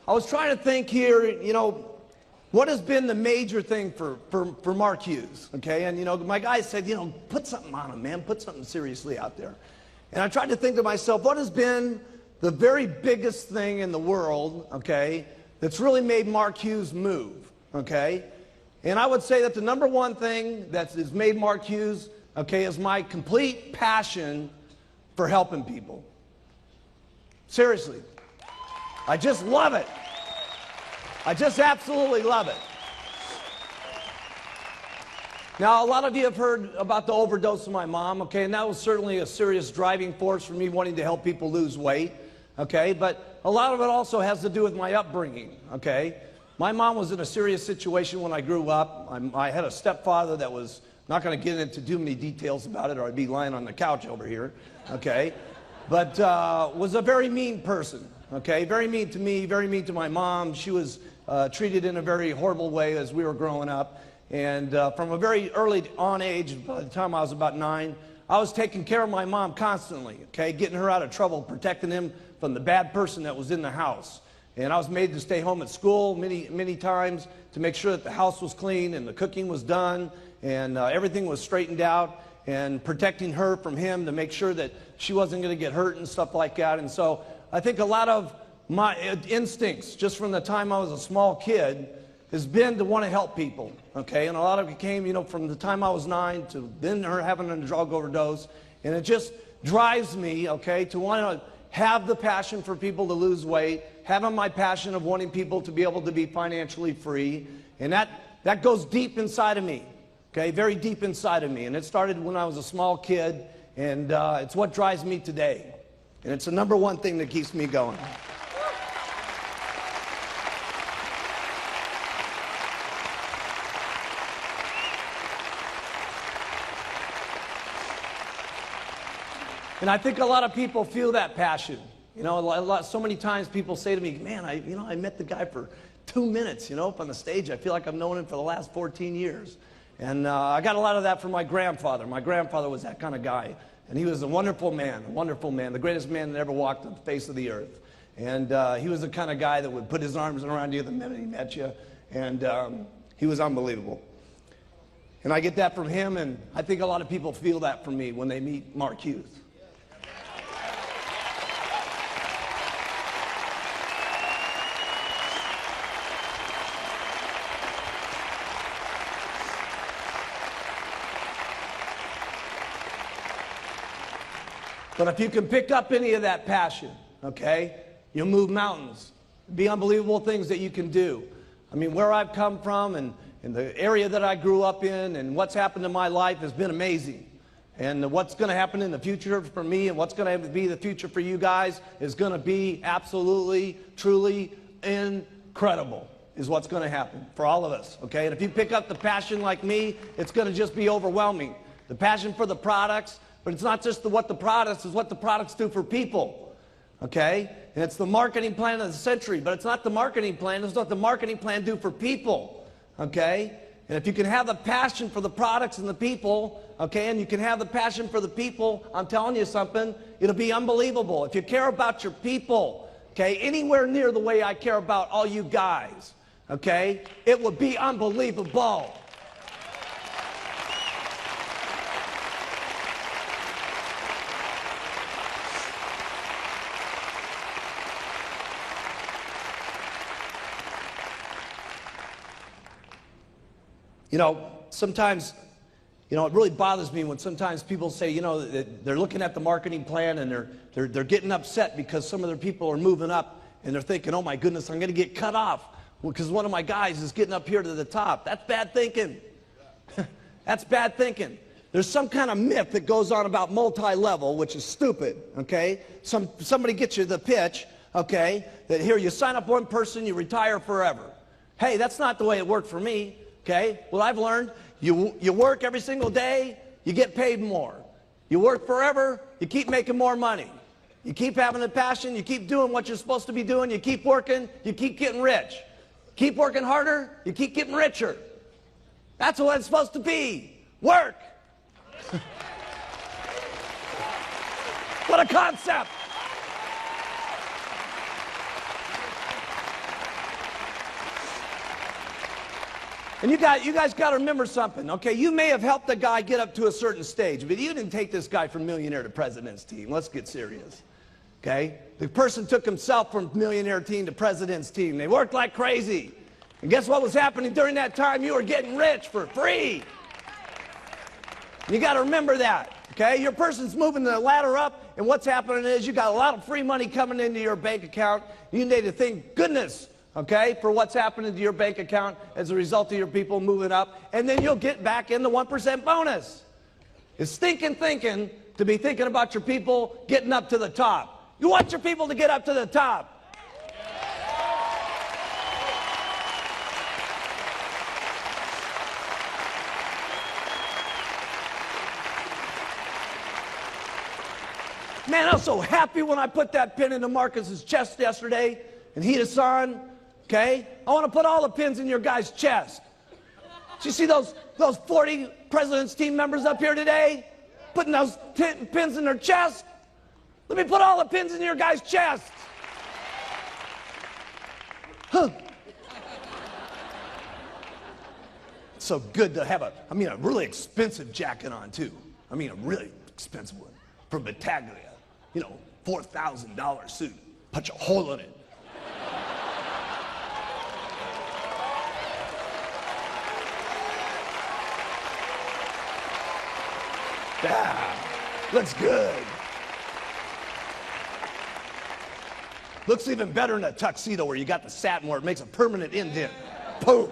I was trying to think here, what has been the major thing for Mark Hughes, okay? And, my guy said, put something on him, man. Put something seriously out there. And I tried to think to myself, what has been the very biggest thing in the world, okay, that's really made Mark Hughes move, okay? And I would say that the number one thing that has made Mark Hughes, okay, is my complete passion for helping people. Seriously. I just love it. I just absolutely love it. Now, a lot of you have heard about the overdose of my mom, okay, and that was certainly a serious driving force for me wanting to help people lose weight, okay, but a lot of it also has to do with my upbringing, okay. My mom was in a serious situation when I grew up. I had a stepfather that was, not going to get into too many details about it or I'd be lying on the couch over here, okay, but was a very mean person, okay, very mean to me, very mean to my mom. She was treated in a very horrible way as we were growing up. And from a very early on age, by the time I was about 9, I was taking care of my mom constantly, okay, getting her out of trouble, protecting him from the bad person that was in the house. And I was made to stay home at school many times to make sure that the house was clean and the cooking was done and everything was straightened out, and protecting her from him to make sure that she wasn't going to get hurt and stuff like that. And so I think a lot of my instincts, just from the time I was a small kid, has been to want to help people, okay? And a lot of it came, from the time I was 9 to then her having a drug overdose. And it just drives me, okay, to want to have the passion for people to lose weight, having my passion of wanting people to be able to be financially free. And that goes deep inside of me, okay, very deep inside of me. And it started when I was a small kid, and it's what drives me today. And it's the number one thing that keeps me going. And I think a lot of people feel that passion. So many times people say to me, man, I met the guy for 2 minutes, up on the stage. I feel like I've known him for the last 14 years. And I got a lot of that from my grandfather. My grandfather was that kind of guy. And he was a wonderful man, the greatest man that ever walked the face of the earth. And he was the kind of guy that would put his arms around you the minute he met you. And he was unbelievable. And I get that from him, and I think a lot of people feel that from me when they meet Mark Hughes. But if you can pick up any of that passion, okay, you'll move mountains. Be unbelievable things that you can do. I mean, where I've come from and the area that I grew up in and what's happened in my life has been amazing. And what's going to happen in the future for me and what's going to be the future for you guys is going to be absolutely, truly incredible is what's going to happen for all of us, okay? And if you pick up the passion like me, it's going to just be overwhelming. The passion for the products. But it's not just what the products, it's what the products do for people, okay? And it's the marketing plan of the century, but it's not the marketing plan, it's what the marketing plan do for people, okay? And if you can have the passion for the products and the people, okay, and you can have the passion for the people, I'm telling you something, it'll be unbelievable. If you care about your people, okay, anywhere near the way I care about all you guys, okay, it would be unbelievable. Sometimes, it really bothers me when sometimes people say, that they're looking at the marketing plan and they're getting upset because some of their people are moving up and they're thinking, oh my goodness, I'm going to get cut off because one of my guys is getting up here to the top. That's bad thinking. That's bad thinking. There's some kind of myth that goes on about multi-level, which is stupid, okay? Somebody gets you the pitch, okay, that here you sign up one person, you retire forever. Hey, that's not the way it worked for me. Okay, well, I've learned you work every single day, you get paid more. You work forever, you keep making more money. You keep having the passion, you keep doing what you're supposed to be doing, you keep working, you keep getting rich. Keep working harder, you keep getting richer. That's what it's supposed to be. Work. What a concept. And you guys got to remember something, okay? You may have helped a guy get up to a certain stage, but you didn't take this guy from millionaire to president's team. Let's get serious, okay? The person took himself from millionaire team to president's team. They worked like crazy. And guess what was happening during that time? You were getting rich for free. You got to remember that, okay? Your person's moving the ladder up, and what's happening is you got a lot of free money coming into your bank account. You need to thank goodness, okay, for what's happening to your bank account as a result of your people moving up, and then you'll get back in the 1% bonus. It's stinking thinking to be thinking about your people getting up to the top. You want your people to get up to the top. Man, I was so happy when I put that pin into Marcus's chest yesterday, and Hida-san, okay? I want to put all the pins in your guy's chest. Did you see those 40 President's team members up here today? Putting those pins in their chest? Let me put all the pins in your guy's chest. Huh. It's so good to have a really expensive jacket on, too. A really expensive one from Battaglia. You know, $4,000 suit. Punch a hole in it. Yeah, looks good. Looks even better in a tuxedo where you got the satin where it makes a permanent indent. Boom.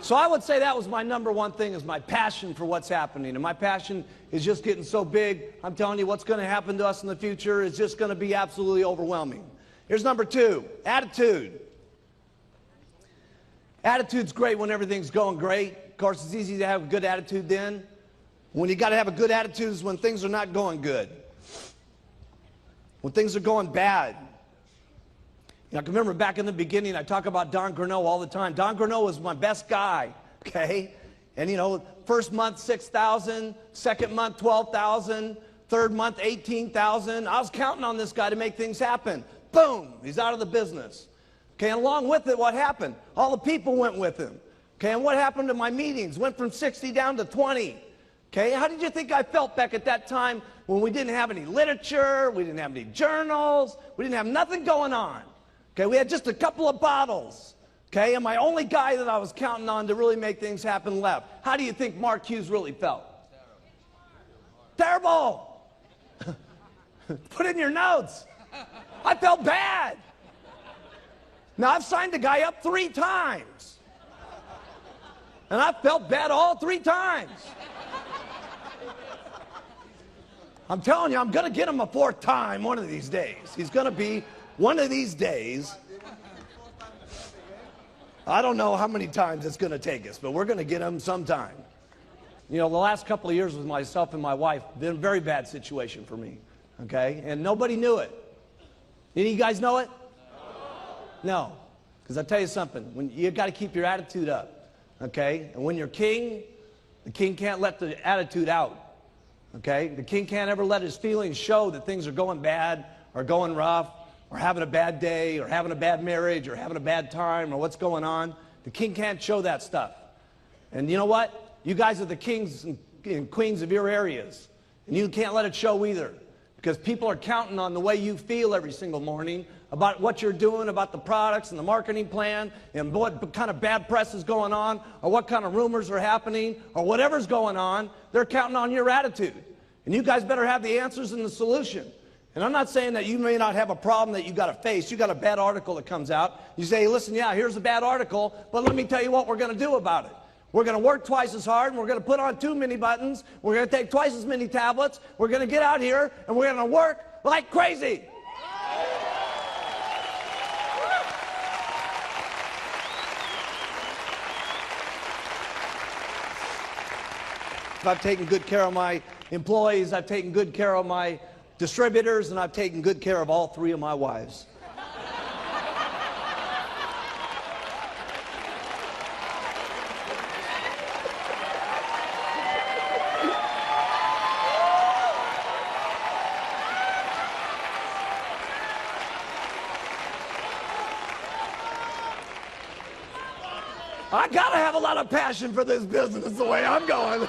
So I would say that was my number one thing, is my passion for what's happening. And my passion is just getting so big. I'm telling you, what's going to happen to us in the future is just going to be absolutely overwhelming. Here's number two, attitude. Attitude's great when everything's going great. Of course, it's easy to have a good attitude then. When you got to have a good attitude is when things are not going good. When things are going bad. I can remember back in the beginning, I talk about Don Grano all the time. Don Grano was my best guy, okay? And first month, 6,000, second month, 12,000, third month, 18,000. I was counting on this guy to make things happen. Boom, he's out of the business. Okay, and along with it, what happened? All the people went with him. Okay, and what happened to my meetings? Went from 60 down to 20. Okay, how did you think I felt back at that time when we didn't have any literature, we didn't have any journals, we didn't have nothing going on? Okay, we had just a couple of bottles. Okay, and my only guy that I was counting on to really make things happen left. How do you think Mark Hughes really felt? Terrible. Put it in your notes. I felt bad. Now, I've signed the guy up 3 times. And I felt bad all 3 times. I'm telling you, I'm going to get him a 4th time one of these days. He's going to be one of these days. I don't know how many times it's going to take us, but we're going to get him sometime. The last couple of years with myself and my wife, been a very bad situation for me, okay? And nobody knew it. Any of you guys know it? No. Because I'll tell you something, when you got to keep your attitude up, okay? And when you're king, the king can't let the attitude out. Okay? The king can't ever let his feelings show that things are going bad or going rough or having a bad day or having a bad marriage or having a bad time or what's going on. The king can't show that stuff. And you know what? You guys are the kings and queens of your areas. And you can't let it show either. Because people are counting on the way you feel every single morning about what you're doing, about the products and the marketing plan, and what kind of bad press is going on, or what kind of rumors are happening, or whatever's going on. They're counting on your attitude. And you guys better have the answers and the solution. And I'm not saying that you may not have a problem that you got to face. You got a bad article that comes out. You say, hey, listen, yeah, here's a bad article, but let me tell you what we're going to do about it. We're going to work twice as hard, and we're going to put on 2 mini buttons. We're going to take twice as many tablets. We're going to get out here, and we're going to work like crazy. I've taken good care of my employees, I've taken good care of my distributors, and I've taken good care of all 3 of my wives. I got to have a lot of passion for this business the way I'm going.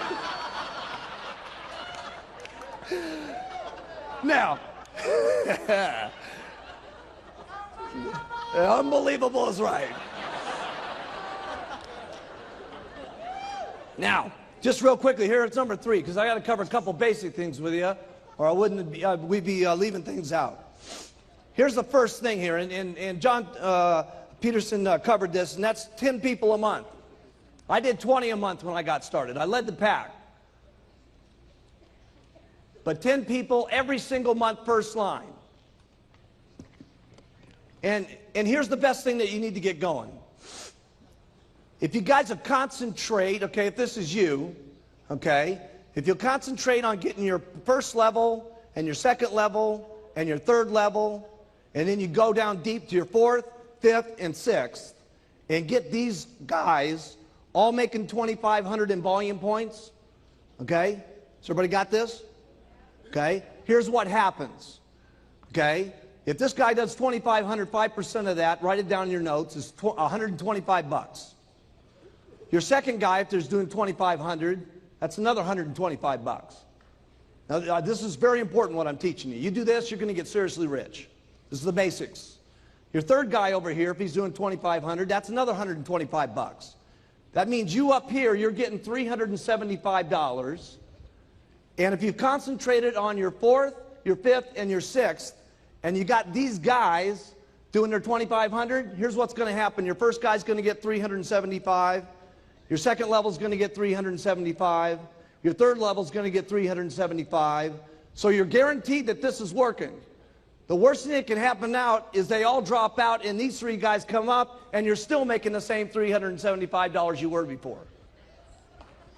Now, unbelievable is right. Now, just real quickly, here it's number 3, because I got to cover a couple basic things with you, or I wouldn't be, we'd be leaving things out. Here's the first thing here, and John Peterson covered this, and that's 10 people a month. I did 20 a month when I got started. I led the pack. But 10 people every single month, first line. And here's the best thing that you need to get going. If you guys will concentrate, okay, if this is you, okay, if you'll concentrate on getting your first level and your second level and your third level, and then you go down deep to your 4th, 5th, and 6th, and get these guys all making 2,500 in volume points, okay? So everybody got this? Okay? Here's what happens, okay? If this guy does 2,500, 5% of that, write it down in your notes, is 125 bucks. Your second guy, if there's doing 2,500, that's another 125 bucks. Now, this is very important what I'm teaching you. You do this, you're going to get seriously rich. This is the basics. Your third guy over here, if he's doing 2,500, that's another 125 bucks. That means you up here, you're getting $375. And if you've concentrated on your 4th, your 5th, and your 6th, and you got these guys doing their 2,500, here's what's going to happen. Your first guy's going to get 375. Your second level is going to get 375. Your third level is going to get 375. So you're guaranteed that this is working. The worst thing that can happen now is they all drop out and these 3 guys come up and you're still making the same $375 you were before.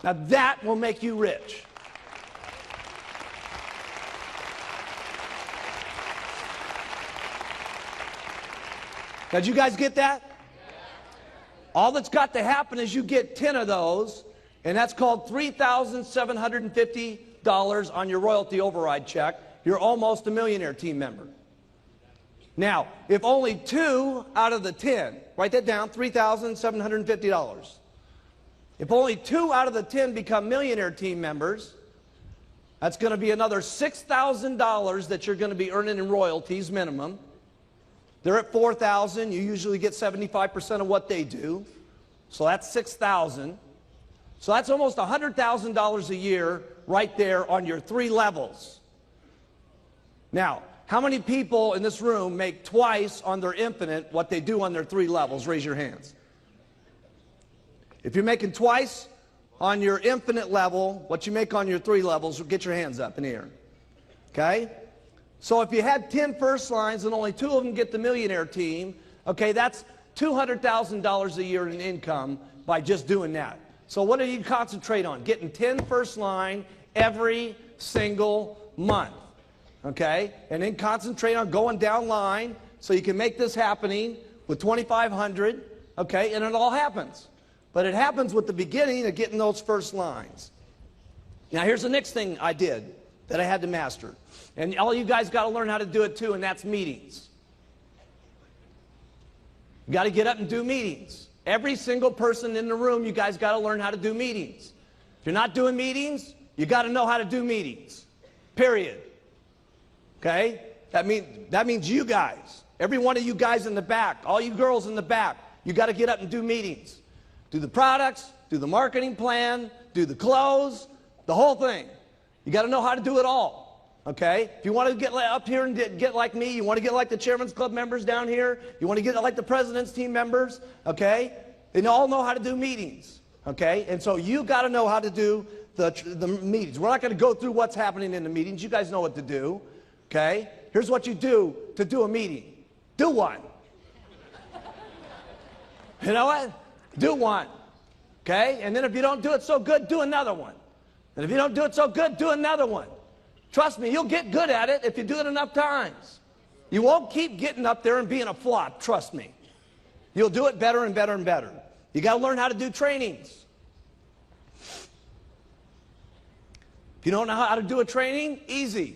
Now that will make you rich. Now, did you guys get that? All that's got to happen is you get 10 of those, and that's called $3,750 on your royalty override check. You're almost a millionaire team member. Now, if only 2 out of the 10, write that down, $3,750. If only 2 out of the 10 become millionaire team members, that's going to be another $6,000 that you're going to be earning in royalties minimum. They're at $4,000. You usually get 75% of what they do. So that's $6,000. So that's almost $100,000 a year right there on your 3 levels. Now, how many people in this room make twice on their infinite what they do on their 3 levels? Raise your hands. If you're making twice on your infinite level what you make on your 3 levels, get your hands up in the air. Okay? So if you had 10 first lines and only 2 of them get the millionaire team, okay, that's $200,000 a year in income by just doing that. So what do you concentrate on? Getting 10 first line every single month, okay? And then concentrate on going down line so you can make this happening with 2,500, okay? And it all happens. But it happens with the beginning of getting those first lines. Now here's the next thing I did that I had to master. And all you guys got to learn how to do it too, and that's meetings. You got to get up and do meetings. Every single person in the room, you guys got to learn how to do meetings. If you're not doing meetings, you got to know how to do meetings. Period. Okay? That means you guys. Every one of you guys in the back, all you girls in the back, you got to get up and do meetings. Do the products, do the marketing plan, do the clothes, the whole thing. You got to know how to do it all. Okay? If you want to get up here and get like me, you want to get like the Chairman's Club members down here, you want to get like the President's team members, okay? They all know how to do meetings, okay? And so you got to know how to do the meetings. We're not going to go through what's happening in the meetings. You guys know what to do, okay? Here's what you do to do a meeting. Do one. You know what? Do one, okay? And then if you don't do it so good, do another one. And if you don't do it so good, do another one. Trust me, you'll get good at it if you do it enough times. You won't keep getting up there and being a flop, trust me. You'll do it better and better and better. You got to learn how to do trainings. If you don't know how to do a training, easy.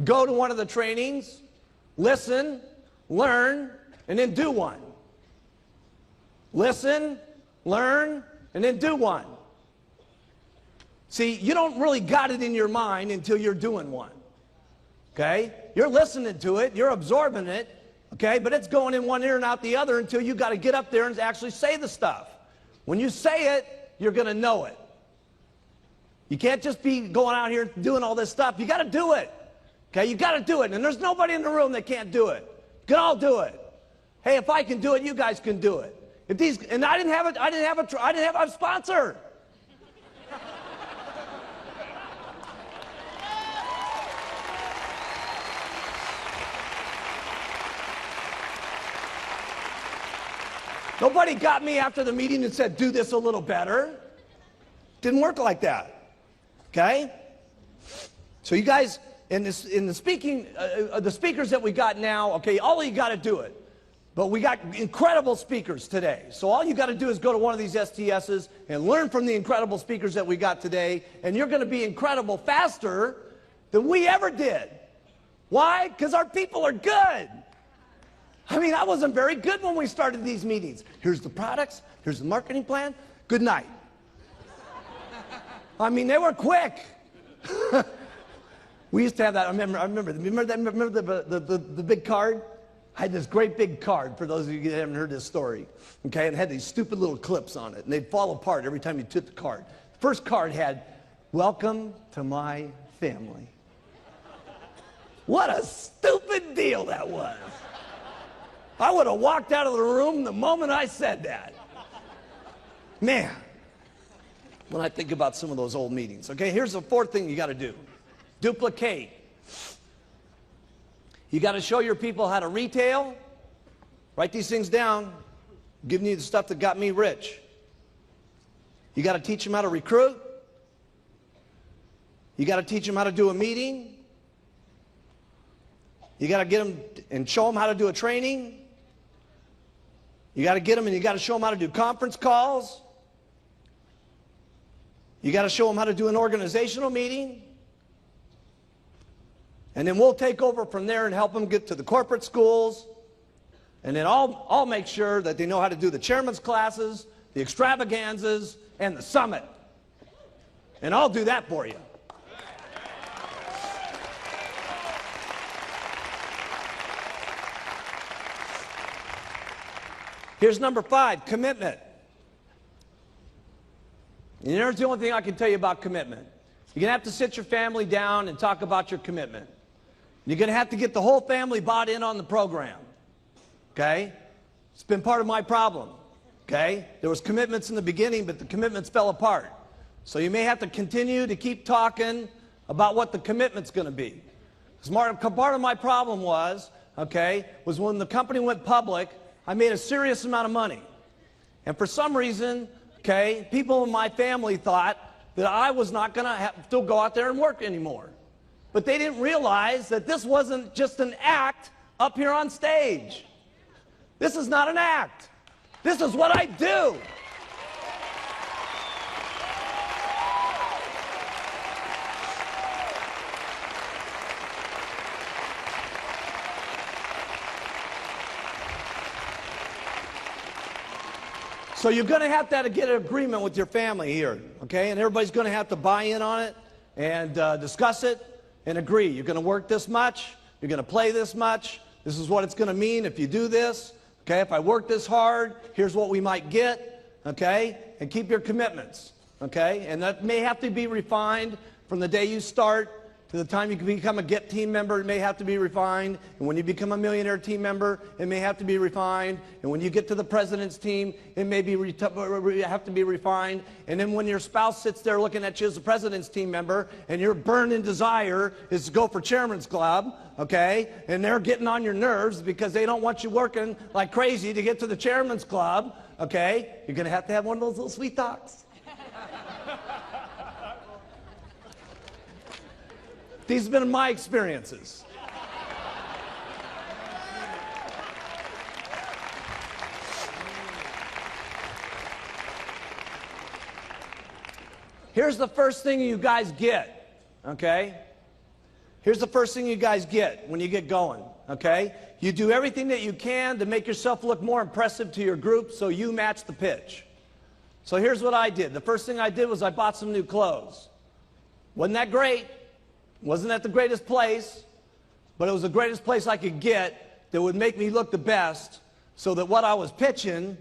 Go to one of the trainings, listen, learn, and then do one. Listen, learn, and then do one. See, you don't really got it in your mind until you're doing one. Okay? You're listening to it, you're absorbing it, okay? But it's going in one ear and out the other until you got to get up there and actually say the stuff. When you say it, you're going to know it. You can't just be going out here doing all this stuff. You got to do it. Okay? You got to do it. And there's nobody in the room that can't do it. You can all do it. Hey, if I can do it, you guys can do it. If these, and I didn't have a sponsor. Nobody got me after the meeting and said, do this a little better. Didn't work like that. Okay? So you guys, in the speakers that we got now, okay, all of you got to do it. But we got incredible speakers today. So all you got to do is go to one of these STSs and learn from the incredible speakers that we got today, and you're going to be incredible faster than we ever did. Why? Because our people are good. I mean, I wasn't very good when we started these meetings. Here's the products, here's the marketing plan, good night. I mean, they were quick. We used to have that, I remember the big card? I had this great big card, for those of you that haven't heard this story, okay, and it had these stupid little clips on it, and they'd fall apart every time you took the card. The first card had, welcome to my family. What a stupid deal that was. I would have walked out of the room the moment I said that. Man, when I think about some of those old meetings. Okay, here's the fourth thing you got to do. Duplicate. You got to show your people how to retail. Write these things down. I'm giving you the stuff that got me rich. You got to teach them how to recruit. You got to teach them how to do a meeting. You got to get them and show them how to do a training. You got to get them and you got to show them how to do conference calls. You got to show them how to do an organizational meeting. And then we'll take over from there and help them get to the corporate schools. And then I'll make sure that they know how to do the chairman's classes, the extravaganzas, and the summit. And I'll do that for you. Here's number 5, commitment. And here's the only thing I can tell you about commitment. You're going to have to sit your family down and talk about your commitment. You're going to have to get the whole family bought in on the program. Okay? It's been part of my problem. Okay? There was commitments in the beginning, but the commitments fell apart. So you may have to continue to keep talking about what the commitment's going to be. Because part of my problem was when the company went public, I made a serious amount of money. And for some reason, people in my family thought that I was not going to still go out there and work anymore. But they didn't realize that this wasn't just an act up here on stage. This is not an act. This is what I do. So you're going to have to get an agreement with your family here, okay? And everybody's going to have to buy in on it and discuss it and agree. You're going to work this much. You're going to play this much. This is what it's going to mean if you do this. Okay, if I work this hard, here's what we might get. Okay, and keep your commitments. Okay, and that may have to be refined from the day you start to the time you can become a GET team member. It may have to be refined. And when you become a millionaire team member, it may have to be refined. And when you get to the president's team, it may have to be refined. And then when your spouse sits there looking at you as a president's team member, and your burning desire is to go for chairman's club, okay, and they're getting on your nerves because they don't want you working like crazy to get to the chairman's club, okay, you're going to have one of those little sweet talks. These have been my experiences. Here's the first thing you guys get, okay? Here's the first thing you guys get when you get going, okay? You do everything that you can to make yourself look more impressive to your group so you match the pitch. So here's what I did. The first thing I did was I bought some new clothes. Wasn't that great? Wasn't that the greatest place? But it was the greatest place I could get that would make me look the best so that what I was pitching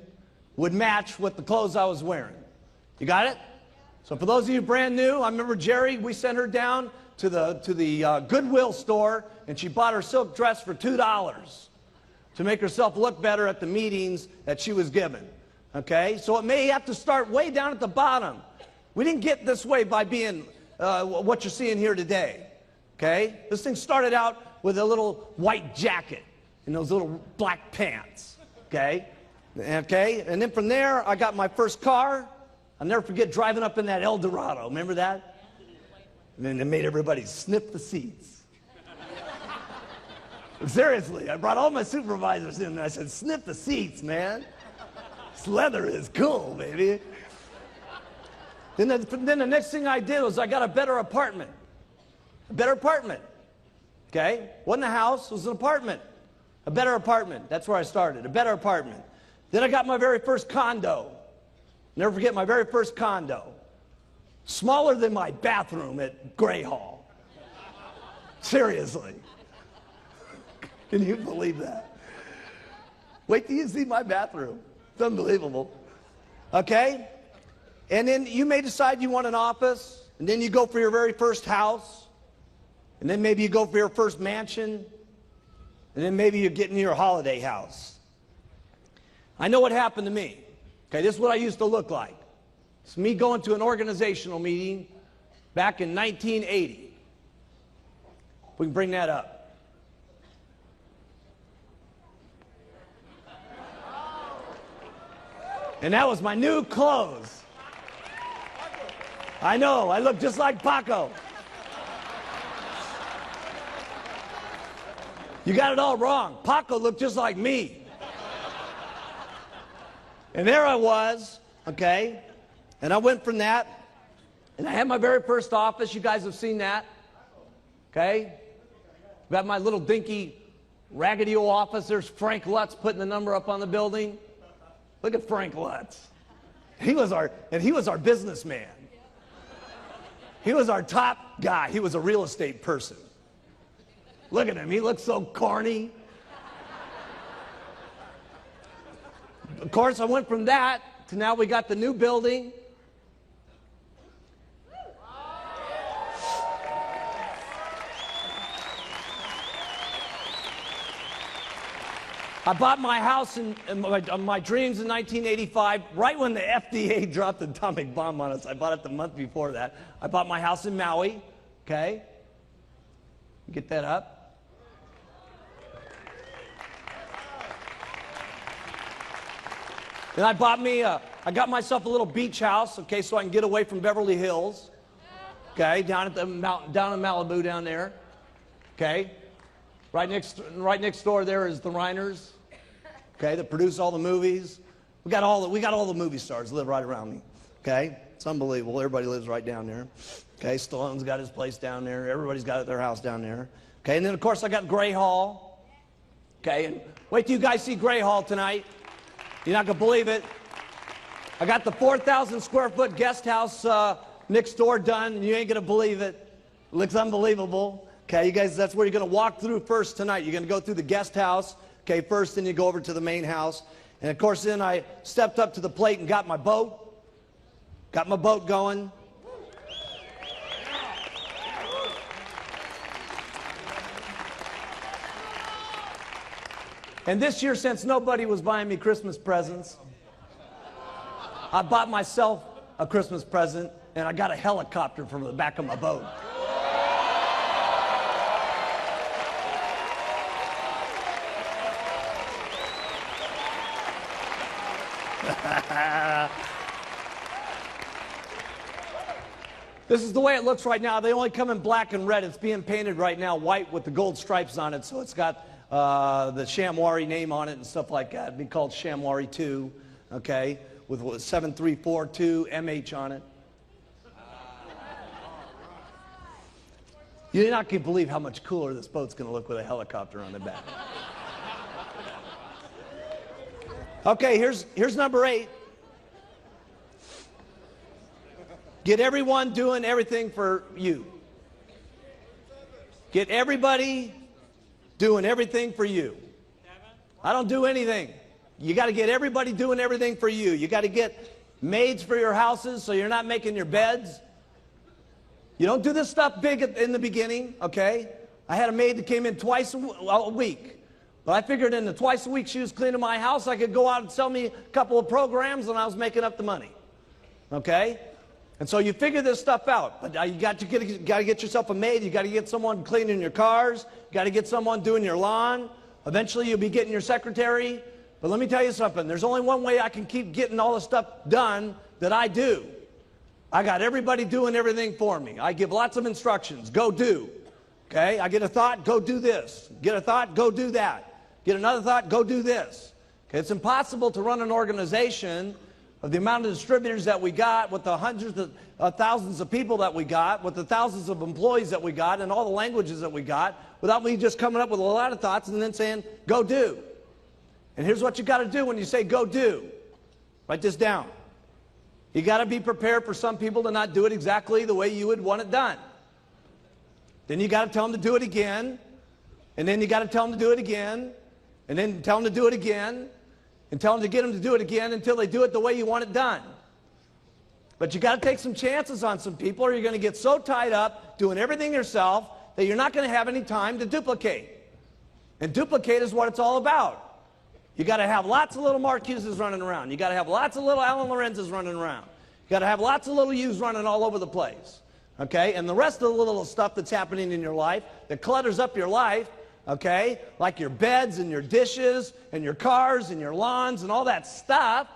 would match with the clothes I was wearing. You got it? So for those of you brand new, I remember Jerry, we sent her down to the Goodwill store, and she bought her silk dress for $2 to make herself look better at the meetings that she was given. Okay? So it may have to start way down at the bottom. We didn't get this way by being what you're seeing here today. Okay? This thing started out with a little white jacket and those little black pants. Okay? Okay? And then from there, I got my first car. I'll never forget driving up in that El Dorado. Remember that? And then they made everybody sniff the seats. Seriously, I brought all my supervisors in and I said, sniff the seats, man. This leather is cool, baby. Then the next thing I did was I got a better apartment. A better apartment. Okay? Wasn't a house, it was an apartment. A better apartment. That's where I started. A better apartment. Then I got my very first condo. Never forget my very first condo. Smaller than my bathroom at Gray Hall. Seriously. Can you believe that? Wait till you see my bathroom. It's unbelievable. Okay? And then you may decide you want an office, and then you go for your very first house, and then maybe you go for your first mansion, and then maybe you're getting your holiday house. I know what happened to me. Okay, this is what I used to look like. It's me going to an organizational meeting back in 1980. We can bring that up. And that was my new clothes. I know, I look just like Paco. You got it all wrong. Paco looked just like me. And there I was, okay? And I went from that, and I had my very first office. You guys have seen that, okay? Got my little dinky, raggedy old office. There's Frank Lutz putting the number up on the building. Look at Frank Lutz. He was our businessman. He was our top guy. He was a real estate person. Look at him. He looks so corny. Of course, I went from that to now we got the new building. I bought my house in my dreams in 1985, right when the FDA dropped the atomic bomb on us. I bought it the month before that. I bought my house in Maui, okay? Get that up. Then I got myself a little beach house, okay, so I can get away from Beverly Hills, okay, down in Malibu down there, okay. Right next door there is the Reiners, okay, that produce all the movies. We got all the movie stars live right around me, okay. It's unbelievable. Everybody lives right down there, okay. Stallone's got his place down there. Everybody's got their house down there, okay. And then of course I got Gray Hall, okay. And wait till you guys see Gray Hall tonight. You're not going to believe it. I got the 4,000 square foot guest house next door done, and you ain't going to believe it. It looks unbelievable. Okay, you guys, that's where you're going to walk through first tonight. You're going to go through the guest house, okay, first, then you go over to the main house. And of course, then I stepped up to the plate and got my boat. Got my boat going. And this year, since nobody was buying me Christmas presents, I bought myself a Christmas present, and I got a helicopter from the back of my boat. This is the way it looks right now. They only come in black and red. It's being painted right now white with the gold stripes on it, so it's got the Shamwari name on it and stuff like that. It'd be called Shamwari 2, okay, with 7342 MH on it. You're not going to believe how much cooler this boat's going to look with a helicopter on the back. Okay, here's number 8. Get everyone doing everything for you. Get everybody doing everything for you. I don't do anything. You got to get everybody doing everything for you. You got to get maids for your houses so you're not making your beds. You don't do this stuff big in the beginning, okay? I had a maid that came in twice a week. But I figured in the twice a week she was cleaning my house, I could go out and sell me a couple of programs and I was making up the money. Okay? And so you figure this stuff out. But you got to get yourself a maid. You got to get someone cleaning your cars. You got to get someone doing your lawn. Eventually you'll be getting your secretary. But let me tell you something. There's only one way I can keep getting all the stuff done that I do. I got everybody doing everything for me. I give lots of instructions. Go do. Okay? I get a thought, go do this. Get a thought, go do that. Get another thought, go do this. Okay? It's impossible to run an organization of the amount of distributors that we got, with the hundreds of thousands of people that we got, with the thousands of employees that we got, and all the languages that we got, without me just coming up with a lot of thoughts and then saying, go do. And here's what you got to do when you say go do. Write this down. You got to be prepared for some people to not do it exactly the way you would want it done. Then you got to tell them to do it again, and then you got to tell them to do it again, and then tell them to do it again, and tell them to get them to do it again until they do it the way you want it done. But you got to take some chances on some people, or you're going to get so tied up doing everything yourself that you're not going to have any time to duplicate. And duplicate is what it's all about. You got to have lots of little Mark Hughes running around. You got to have lots of little Alan Lorenz's running around. You got to have lots of little yous running all over the place. Okay? And the rest of the little stuff that's happening in your life that clutters up your life, okay, like your beds and your dishes and your cars and your lawns and all that stuff,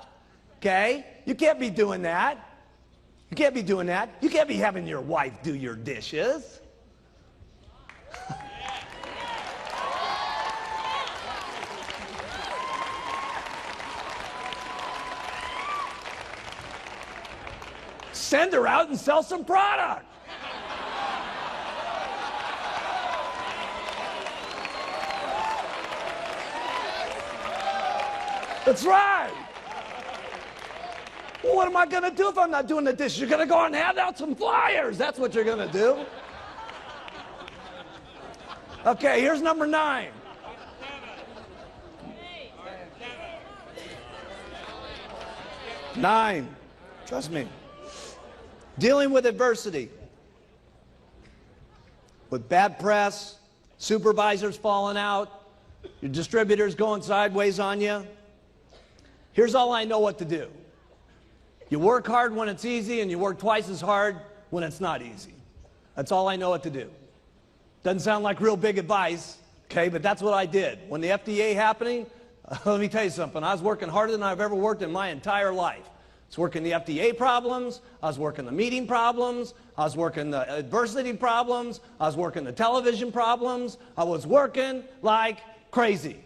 okay, you can't be doing that. You can't be doing that. You can't be having your wife do your dishes. Send her out and sell some product. That's right. Well, what am I going to do if I'm not doing the dishes? You're going to go and hand out some flyers. That's what you're going to do. Okay, here's number 9. Nine. Trust me. Dealing with adversity. With bad press, supervisors falling out, your distributors going sideways on you. Here's all I know what to do. You work hard when it's easy, and you work twice as hard when it's not easy. That's all I know what to do. Doesn't sound like real big advice, okay, but that's what I did. When the FDA happening, let me tell you something. I was working harder than I've ever worked in my entire life. I was working the FDA problems, I was working the meeting problems, I was working the adversity problems, I was working the television problems, I was working like crazy.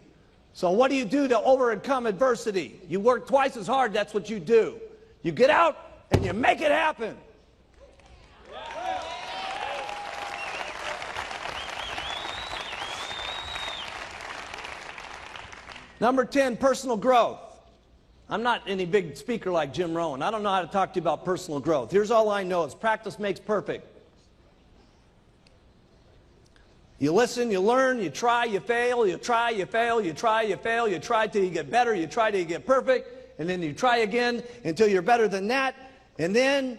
So what do you do to overcome adversity? You work twice as hard, that's what you do. You get out and you make it happen. Number 10, personal growth. I'm not any big speaker like Jim Rohn. I don't know how to talk to you about personal growth. Here's all I know is practice makes perfect. You listen, you learn, you try, you fail, you try, you fail, you try, you fail, you try till you get better, you try till you get perfect, and then you try again until you're better than that. And then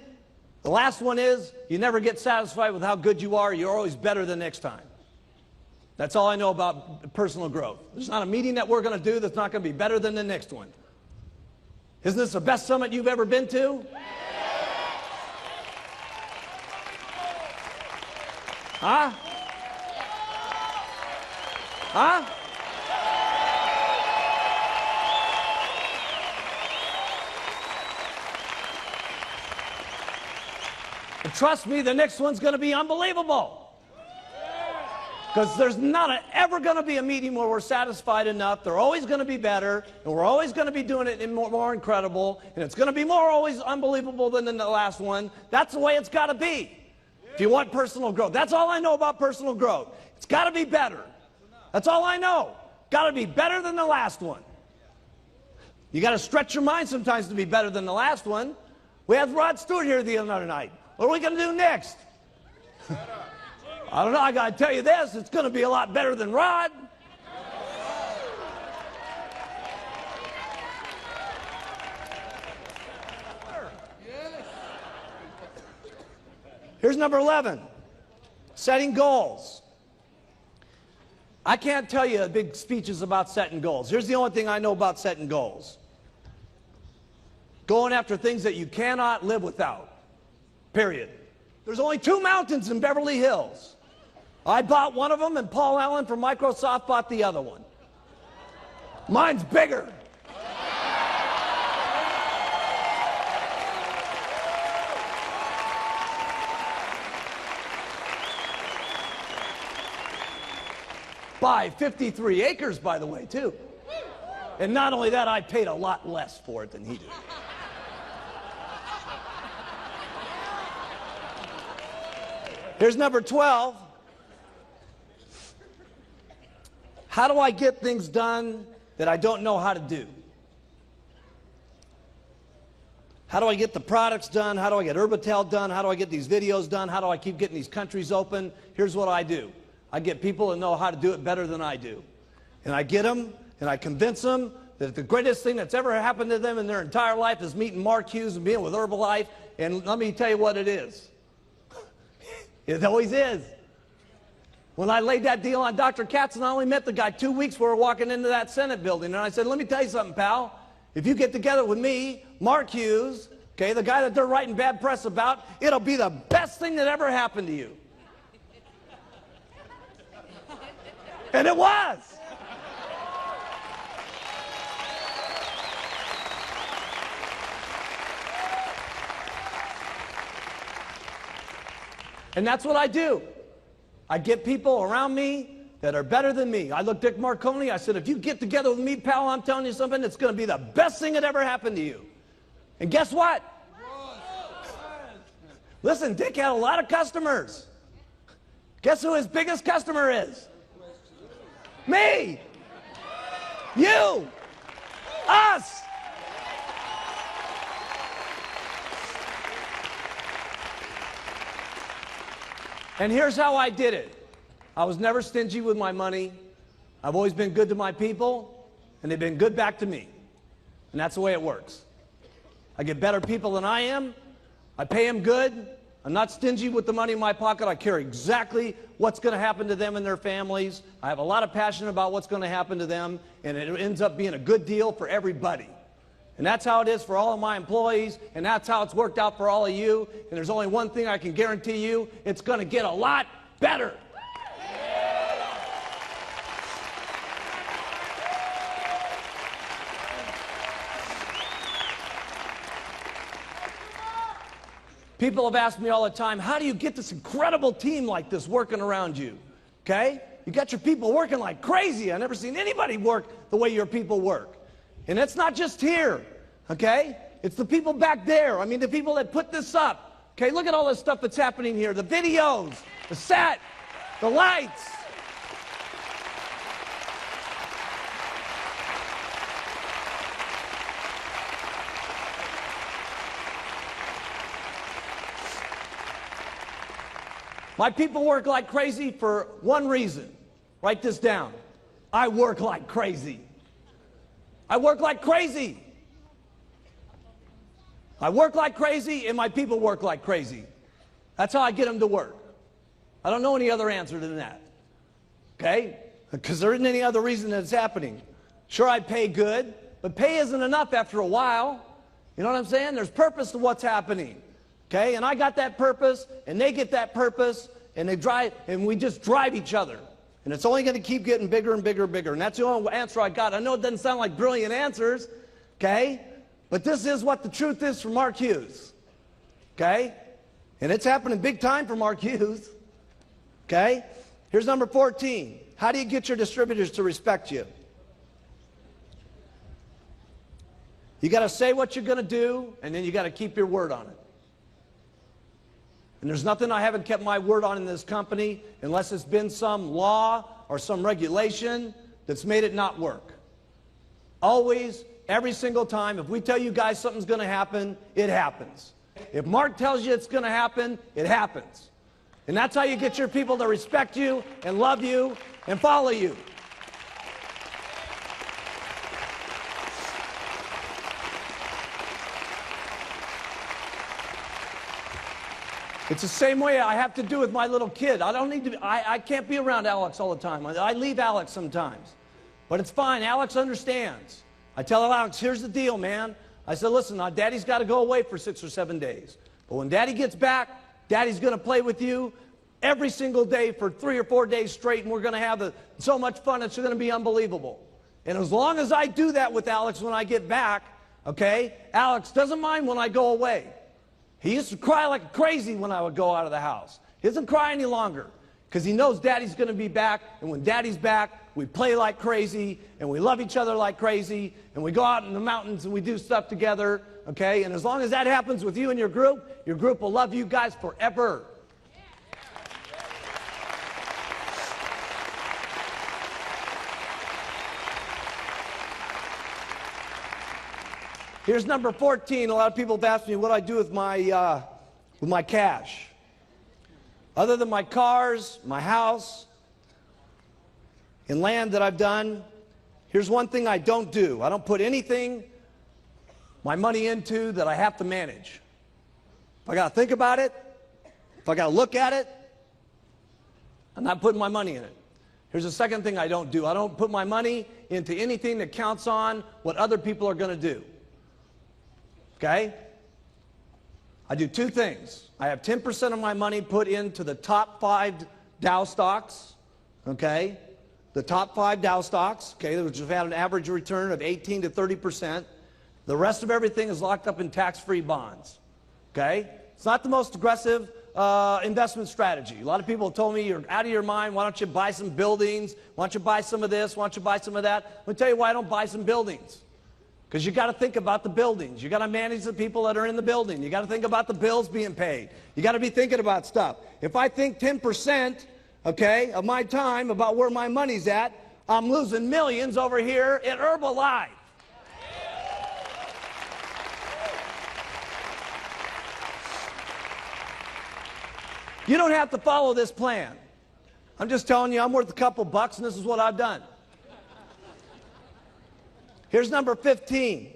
the last one is you never get satisfied with how good you are. You're always better the next time. That's all I know about personal growth. There's not a meeting that we're going to do that's not going to be better than the next one. Isn't this the best summit you've ever been to? Huh? Huh? And trust me, the next one's going to be unbelievable. Because there's not ever going to be a meeting where we're satisfied enough. They're always going to be better, and we're always going to be doing it more incredible, and it's going to be more always unbelievable than the last one. That's the way it's got to be if you want personal growth. That's all I know about personal growth. It's got to be better. That's all I know. Got to be better than the last one. You got to stretch your mind sometimes to be better than the last one. We had Rod Stewart here the other night. What are we going to do next? I don't know. I got to tell you this. It's going to be a lot better than Rod. Here's number 11, setting goals. I can't tell you big speeches about setting goals. Here's the only thing I know about setting goals. Going after things that you cannot live without, period. There's only 2 mountains in Beverly Hills. I bought one of them, and Paul Allen from Microsoft bought the other one. Mine's bigger. By 53 acres, by the way, too. And not only that, I paid a lot less for it than he did. Here's number 12. How do I get things done that I don't know how to do? How do I get the products done? How do I get Urbital done? How do I get these videos done? How do I keep getting these countries open? Here's what I do. I get people that know how to do it better than I do. And I get them, and I convince them that the greatest thing that's ever happened to them in their entire life is meeting Mark Hughes and being with Herbalife. And let me tell you what it is. It always is. When I laid that deal on Dr. Katz, and I only met the guy 2 weeks before walking into that Senate building, and I said, let me tell you something, pal. If you get together with me, Mark Hughes, okay, the guy that they're writing bad press about, it'll be the best thing that ever happened to you. And it was. And that's what I do. I get people around me that are better than me. I looked at Marconi, I said, if you get together with me, pal, I'm telling you something, it's going to be the best thing that ever happened to you. And guess what? Listen, Dick had a lot of customers. Guess who his biggest customer is? Me. You. Us. And here's how I did it. I was never stingy with my money. I've always been good to my people, and they've been good back to me. And that's the way it works. I get better people than I am. I pay them good. I'm not stingy with the money in my pocket. I care exactly what's going to happen to them and their families. I have a lot of passion about what's going to happen to them, and it ends up being a good deal for everybody. And that's how it is for all of my employees, and that's how it's worked out for all of you. And there's only one thing I can guarantee you, it's going to get a lot better. People have asked me all the time, how do you get this incredible team like this working around you? Okay? You got your people working like crazy. I've never seen anybody work the way your people work. And it's not just here, okay? It's the people back there. I mean, the people that put this up. Okay, look at all this stuff that's happening here. The videos, the set, the lights. My people work like crazy for one reason. Write this down. I work like crazy. I work like crazy. I work like crazy, and my people work like crazy. That's how I get them to work. I don't know any other answer than that. Okay? Because there isn't any other reason that it's happening. Sure, I pay good, but pay isn't enough after a while. You know what I'm saying? There's purpose to what's happening. Okay? And I got that purpose, and they get that purpose, and they drive, and we just drive each other. And it's only going to keep getting bigger and bigger and bigger. And that's the only answer I got. I know it doesn't sound like brilliant answers, okay? But this is what the truth is for Mark Hughes, okay? And it's happening big time for Mark Hughes, okay? Here's number 14. How do you get your distributors to respect you? You got to say what you're going to do, and then you got to keep your word on it. And there's nothing I haven't kept my word on in this company unless it's been some law or some regulation that's made it not work. Always, every single time, if we tell you guys something's going to happen, it happens. If Mark tells you it's going to happen, it happens. And that's how you get your people to respect you and love you and follow you. It's the same way I have to do with my little kid. I can't be around Alex all the time. I leave Alex sometimes. But it's fine. Alex understands. I tell Alex, here's the deal, man. I said, listen, Daddy's got to go away for 6 or 7 days. But when Daddy gets back, Daddy's going to play with you every single day for 3 or 4 days straight, and we're going to have so much fun, it's going to be unbelievable. And as long as I do that with Alex when I get back, okay, Alex doesn't mind when I go away. He used to cry like crazy when I would go out of the house. He doesn't cry any longer because he knows Daddy's going to be back, and when Daddy's back, we play like crazy, and we love each other like crazy, and we go out in the mountains and we do stuff together, okay? And as long as that happens with you and your group will love you guys forever. Here's number 14. A lot of people have asked me what I do with my cash. Other than my cars, my house, and land that I've done, here's one thing I don't do. I don't put anything, my money into that I have to manage. If I got to think about it, if I got to look at it, I'm not putting my money in it. Here's the second thing I don't do. I don't put my money into anything that counts on what other people are going to do. Okay? I do 2 things. I have 10% of my money put into the top 5 Dow stocks, okay? The top 5 Dow stocks, okay, which have had an average return of 18 to 30%. The rest of everything is locked up in tax-free bonds, okay? It's not the most aggressive investment strategy. A lot of people have told me, you're out of your mind, why don't you buy some buildings? Why don't you buy some of this? Why don't you buy some of that? Let me tell you why I don't buy some buildings. Because you got to think about the buildings. You got to manage the people that are in the building. You got to think about the bills being paid. You got to be thinking about stuff. If I think 10%, okay, of my time about where my money's at, I'm losing millions over here at Herbalife. You don't have to follow this plan. I'm just telling you, I'm worth a couple bucks, and this is what I've done. Here's number 15,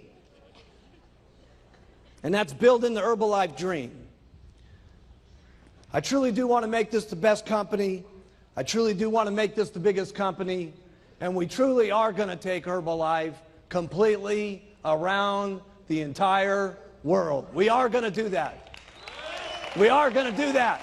and that's building the Herbalife dream. I truly do want to make this the best company. I truly do want to make this the biggest company, and we truly are going to take Herbalife completely around the entire world. We are going to do that. We are going to do that.